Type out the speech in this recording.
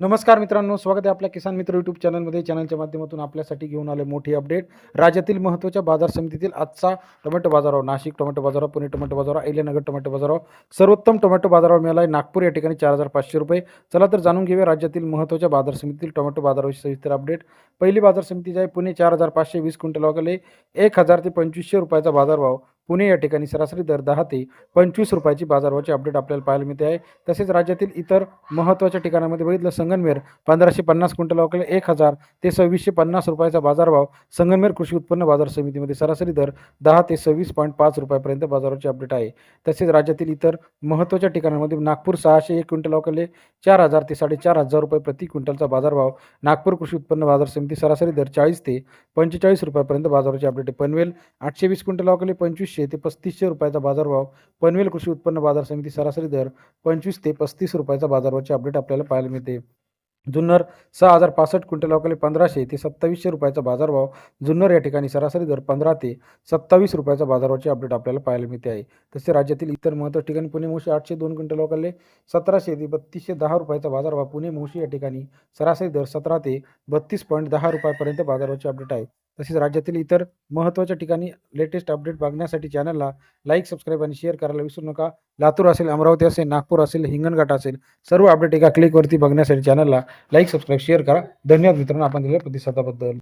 नमस्कार मित्रांनो, स्वागत आहे आपल्या किसान मित्र यूट्यूब चॅनलमध्ये. चॅनलच्या माध्यमातून आपल्यासाठी घेऊन आले मोठी अपडेट. राज्यातील महत्त्वाच्या बाजार समितीतील आजचा टोमॅटो बाजारभाव. नाशिक टोमॅटो बाजारभाव, पुणे टोमॅटो बाजारभाव, अहिल्यानगर टोमॅटो बाजारभाव. सर्वोत्तम टोमॅटो बाजारभाव मिळाला आहे नागपूर या ठिकाणी 4,500 रुपये. चला तर जाणून घेऊया राज्यातील महत्त्वाच्या बाजार समितीतील टोमॅटो बाजाराविषयी सविस्तर अपडेट. पहिली बाजार समिती जी आहे पुणे 4,520 क्विंटल वगैरे 1,000 ते 2,500 रुपयाचा बाजारभाव. पुणे या ठिकाणी सरासरी दर 10 ते 25 रुपयाची बाजारभावाची अपडेट आपल्याला पाहायला मिळते आहे. तसेच राज्यातील इतर महत्त्वाच्या ठिकाणामध्ये बघितलं संगमनेर 1,550 क्विंटल वगैरे 1,000 ते 2,650 रुपयाचा बाजारभाव. संगमनेर कृषी उत्पन्न बाजार समितीमध्ये सरासरी दर 10 ते 26.5 रुपयापर्यंत बाजाराची अपडेट आहे. तसेच राज्यातील इतर महत्त्वाच्या ठिकाणांमध्ये नागपूर 601 क्विंटल वगैरे 4,000 ते 4,500 रुपये प्रति क्विंटलचा बाजारभाव. नागपूर कृषी उत्पन्न बाजार समिती सरासरी दर 40 ते 45 रुपयापर्यंत बाजाराची अपडेट आहे. पनवेल 820 क्विंटल वगैरे 2,500 ते 3,500 रुपयाचा बाजारभाव. पनवेल कृषी उत्पन्न बाजार समिती सरासरी दर 25 ते 35 रुपयाचा बाजारभावाची अपडेट आपल्याला पाहायला मिळते. जुन्नर 6,065 क्विंटल वगैरे 1,500 ते 2,700 रुपयाचा बाजारभाव. जुन्नर या ठिकाणी सरासरी दर 15 ते 27 रुपयाचा बाजारभावाची अपडेट आपल्याला पाहायला मिळते आहे. तसे राज्यातील इतर महत्त्वाच्या ठिकाणी पुणे मोशी 802 क्विंटल वगैरे 1,700 ते 3,210 रुपयाचा बाजारभाव. पुणे मोशी या ठिकाणी सरासरी दर 17 ते 32.10 रुपयापर्यंत बाजाराची अपडेट आहे. तसेच राज्यातील इतर महत्त्वाच्या ठिकाणी लेटेस्ट अपडेट बघण्यासाठी चॅनलला लाईक, सबस्क्राईब आणि शेअर करायला विसरू नका. लातूर असेल, अमरावती असेल, नागपूर असेल, हिंगणघाट असेल, सर्व अपडेट एका क्लिकवरती बघण्यासाठी चॅनलला लाईक, सबस्क्राईब, शेअर करा. धन्यवाद मित्रांनो, आपण दिलेल्या प्रतिसादाबद्दल.